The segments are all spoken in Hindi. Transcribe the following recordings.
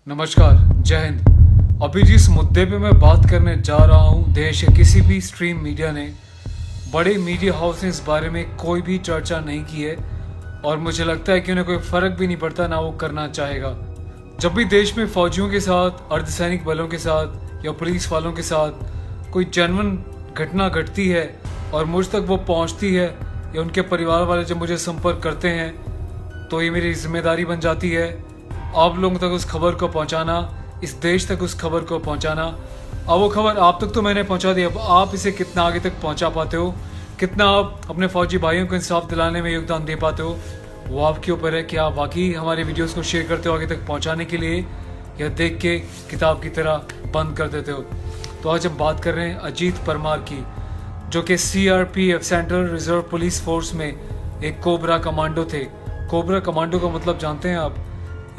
नमस्कार, जय हिंद। अभी जिस मुद्दे पे मैं बात करने जा रहा हूँ, देश या किसी भी स्ट्रीम मीडिया ने, बड़े मीडिया हाउस ने इस बारे में कोई भी चर्चा नहीं की है और मुझे लगता है कि उन्हें कोई फर्क भी नहीं पड़ता, ना वो करना चाहेगा। जब भी देश में फौजियों के साथ, अर्धसैनिक बलों के साथ या पुलिस वालों के साथ कोई जेन्युइन घटना घटती है और मुझ तक वो पहुँचती है या उनके परिवार वाले जब मुझे संपर्क करते हैं, तो ये मेरी जिम्मेदारी बन जाती है आप लोगों तक उस खबर को पहुंचाना, इस देश तक उस खबर को पहुंचाना। अब वो खबर आप तक तो मैंने पहुंचा दी, अब आप इसे कितना आगे तक पहुंचा पाते हो, कितना आप अपने फौजी भाइयों को इंसाफ दिलाने में योगदान दे पाते हो, वो आपके ऊपर है कि आप वाकई हमारे वीडियोस को शेयर करते हो आगे तक पहुंचाने के लिए, या देख के किताब की तरह बंद कर देते हो। तो आज हम बात कर रहे हैं अजीत परमार की, जो कि CRPF central reserve police force में एक कोबरा कमांडो थे। कोबरा कमांडो का मतलब जानते हैं आप?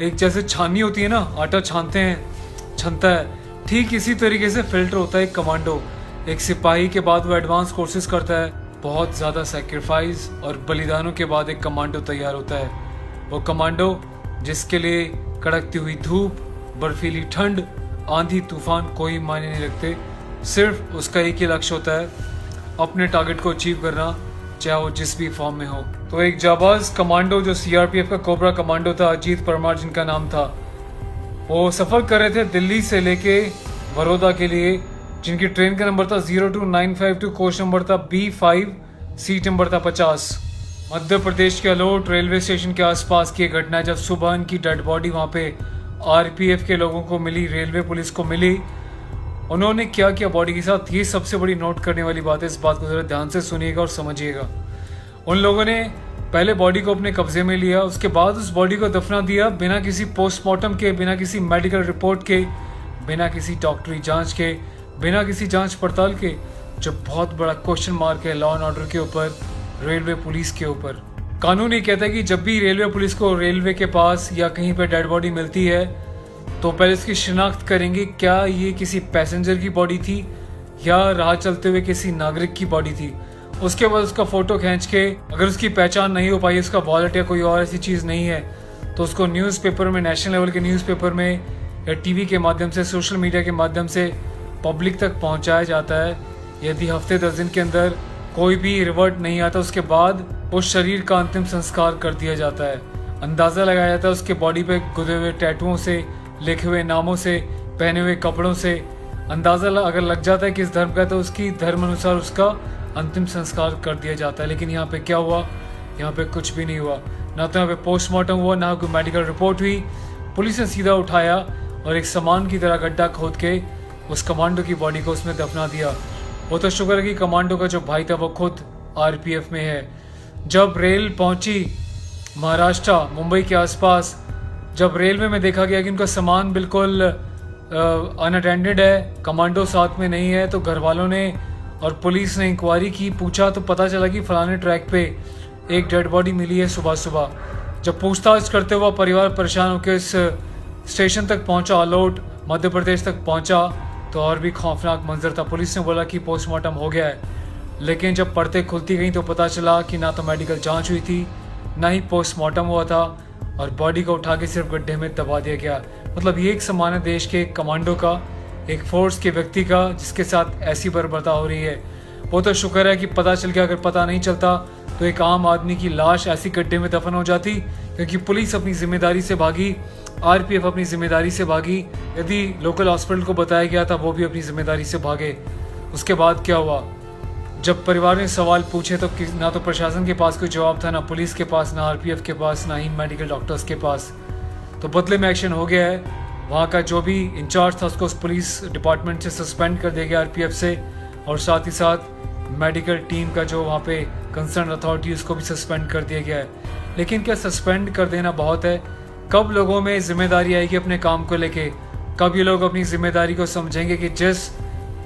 एक जैसे छानी होती है ना, आटा छानते हैं, छनता है, ठीक इसी तरीके से फिल्टर होता है एक कमांडो। एक सिपाही के बाद वो एडवांस कोर्सेज करता है, बहुत ज़्यादा सेक्रीफाइस और बलिदानों के बाद एक कमांडो तैयार होता है। वो कमांडो जिसके लिए कड़कती हुई धूप, बर्फीली ठंड, आंधी तूफान कोई मायने नहीं रखते, सिर्फ उसका एक ही लक्ष्य होता है, अपने टारगेट को अचीव करना, चाहे वो जिस भी फॉर्म में हो। तो एक जाबाज कमांडो जो CRPF का कोबरा कमांडो था, अजीत परमार जिनका नाम था, वो सफ़र कर रहे थे दिल्ली से लेके बड़ौदा के लिए, जिनकी ट्रेन का नंबर था 02952, कोच नंबर था B5, सीट नंबर था 50। मध्य प्रदेश के अलोट रेलवे स्टेशन के आसपास की घटना है, जब सुबह इनकी डेड बॉडी वहाँ पे RPF के लोगों को मिली, रेलवे पुलिस को मिली। उन्होंने क्या किया बॉडी के साथ, ये सबसे बड़ी नोट करने वाली बात है। इस बात को जरा ध्यान से सुनिएगा और समझिएगा। उन लोगों ने पहले बॉडी को अपने कब्जे में लिया, उसके बाद उस बॉडी को दफना दिया बिना किसी पोस्टमार्टम के, बिना किसी मेडिकल रिपोर्ट के, बिना किसी डॉक्टरी जांच के, बिना किसी जांच पड़ताल के, जो बहुत बड़ा क्वेश्चन मार्क है लॉ एंड ऑर्डर के ऊपर, रेलवे पुलिस के ऊपर। कानून ये कहता है कि जब भी रेलवे पुलिस को रेलवे के पास या कहीं पर डेड बॉडी मिलती है, तो पहले इसकी शिनाख्त करेंगे, क्या ये किसी पैसेंजर की बॉडी थी या राह चलते हुए किसी नागरिक की बॉडी थी। उसके बाद उसका फोटो खींच के, अगर उसकी पहचान नहीं हो पाई, उसका वॉलेट या कोई और ऐसी चीज़ नहीं है, तो उसको न्यूज़पेपर में, नेशनल लेवल के न्यूज़पेपर में या TV के माध्यम से, सोशल मीडिया के माध्यम से पब्लिक तक पहुंचाया जाता है। यदि हफ्ते 10 दिन के अंदर कोई भी रिवर्ट नहीं आता, उसके बाद उस शरीर का अंतिम संस्कार कर दिया जाता है। अंदाज़ा लगाया जाता है उसके बॉडी पे गुदे हुए टैटुओं से, लिखे हुए नामों से, पहने हुए कपड़ों से अंदाज़ा अगर लग जाता है किस धर्म का, तो उसकी धर्म अनुसार उसका अंतिम संस्कार कर दिया जाता है। लेकिन यहाँ पे क्या हुआ? यहाँ पे कुछ भी नहीं हुआ। ना तो यहाँ पे पोस्टमार्टम हुआ, ना कोई मेडिकल रिपोर्ट हुई। पुलिस ने सीधा उठाया और एक सामान की तरह गड्ढा खोद के उस कमांडो की बॉडी को उसमें दफना दिया। वो तो शुक्र है कि कमांडो का जो भाई था वो खुद RPF में है। जब रेल पहुंची महाराष्ट्र, मुंबई के आसपास, जब रेलवे में देखा गया कि उनका सामान बिल्कुल अनअटेंडेड है, कमांडो साथ में नहीं है, तो घर वालों ने और पुलिस ने इंक्वायरी की, पूछा, तो पता चला कि फलाने ट्रैक पे एक डेड बॉडी मिली है सुबह सुबह। जब पूछताछ करते हुआ परिवार परेशान होकर इस स्टेशन तक पहुंचा, अलोट मध्य प्रदेश तक पहुंचा, तो और भी खौफनाक मंजर था। पुलिस ने बोला कि पोस्टमार्टम हो गया है, लेकिन जब पर्दे खुलती गई तो पता चला कि ना तो मेडिकल जाँच हुई थी, ना ही पोस्टमार्टम हुआ था, और बॉडी को उठा के सिर्फ गड्ढे में दबा दिया गया। मतलब ये एक सम्मान है देश के कमांडो का, एक फोर्स के व्यक्ति का, जिसके साथ ऐसी बर्बरता हो रही है। वो तो शुक्र है कि पता चल गया, अगर पता नहीं चलता तो एक आम आदमी की लाश ऐसी गड्ढे में दफन हो जाती, क्योंकि पुलिस अपनी जिम्मेदारी से भागी, RPF अपनी जिम्मेदारी से भागी। यदि लोकल हॉस्पिटल को बताया गया था, वो भी अपनी जिम्मेदारी से भागे। उसके बाद क्या हुआ? जब परिवार ने सवाल पूछे तो ना तो प्रशासन के पास कोई जवाब था, ना पुलिस के पास, ना RPF के पास, ना ही मेडिकल डॉक्टर्स के पास। तो बदले में एक्शन हो गया है। वहाँ का जो भी इंचार्ज था उसको पुलिस डिपार्टमेंट से सस्पेंड कर दिया गया, RPF से, और साथ ही साथ मेडिकल टीम का जो वहाँ पे कंसर्न अथॉरिटी, उसको भी सस्पेंड कर दिया गया है। लेकिन क्या सस्पेंड कर देना बहुत है? कब लोगों में जिम्मेदारी आएगी अपने काम को लेके? कब ये लोग अपनी जिम्मेदारी को समझेंगे कि जिस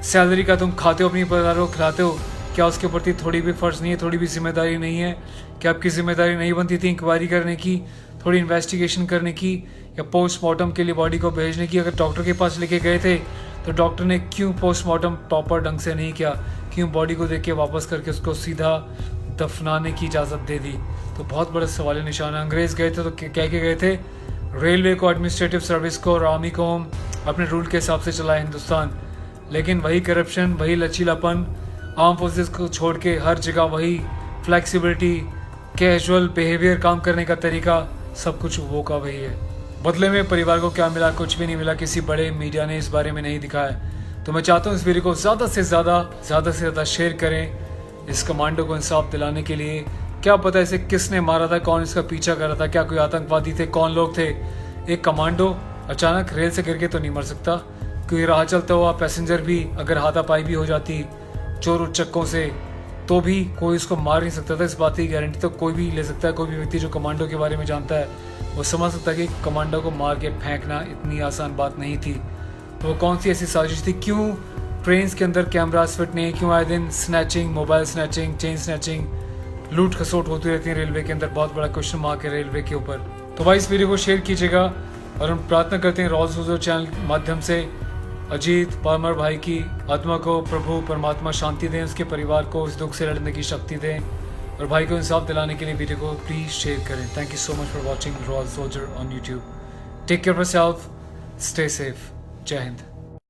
सैलरी का तुम खाते हो, अपनी परिवार को खिलाते हो, क्या उसके प्रति थोड़ी भी फर्ज नहीं है, थोड़ी भी जिम्मेदारी नहीं है? क्या आपकी जिम्मेदारी नहीं बनती थी इंक्वायरी करने की, थोड़ी इन्वेस्टिगेशन करने की, या पोस्टमार्टम के लिए बॉडी को भेजने की? अगर डॉक्टर के पास लेके गए थे तो डॉक्टर ने क्यों पोस्टमार्टम प्रॉपर ढंग से नहीं किया? क्यों बॉडी को देख के वापस करके उसको सीधा दफनाने की इजाज़त दे दी? तो बहुत बड़ा सवाल निशान है। अंग्रेज़ गए थे तो कह के गए थे रेलवे को, एडमिनिस्ट्रेटिव सर्विस को और आर्मी को अपने रूल के हिसाब से चलाए हिंदुस्तान, लेकिन वही करप्शन, वही लचीलापन, आर्म फोर्सेस को छोड़ के हर जगह वही फ्लेक्सिबिलिटी, कैजुअल बिहेवियर, काम करने का तरीका, सब कुछ वो का वही है। बदले में परिवार को क्या मिला? कुछ भी नहीं मिला। किसी बड़े मीडिया ने इस बारे में नहीं दिखाया। तो मैं चाहता हूँ इस वीडियो को ज़्यादा से ज़्यादा शेयर करें इस कमांडो को इंसाफ दिलाने के लिए। क्या पता इसे किसने मारा था, कौन इसका पीछा कर रहा था, क्या कोई आतंकवादी थे, कौन लोग थे? एक कमांडो अचानक रेल से गिर के तो नहीं मर सकता। कोई राह चलता हुआ पैसेंजर भी अगर हाथापाई भी हो जाती चोर उच्चकों से तो भी कोई उसको मार नहीं सकता था। इस बात की गारंटी तो कोई भी ले सकता है। कोई भी व्यक्ति जो कमांडो के बारे में जानता है वो समझ सकता है कि कमांडो को मार के फेंकना इतनी आसान बात नहीं थी। तो वो कौन सी ऐसी साजिश थी? क्यों ट्रेन के अंदर कैमरास फिट नहीं? क्यों आए दिन snatching, mobile snatching, chain snatching, लूट खसोट होती रहती है रेलवे के अंदर? बहुत बड़ा क्वेश्चन मार्क है रेलवे के ऊपर। तो भाई इस वीडियो को शेयर कीजिएगा और हम प्रार्थना करते हैं रॉयल सोल्जर चैनल के माध्यम से अजीत पारमर भाई की आत्मा को प्रभु परमात्मा शांति दें, उसके परिवार को उस दुख से लड़ने की शक्ति दें और भाई को इंसाफ दिलाने के लिए वीडियो को प्लीज़ शेयर करें। Thank you so much for watching royal soldier on YouTube. Take care of yourself, stay safe. जय हिंद।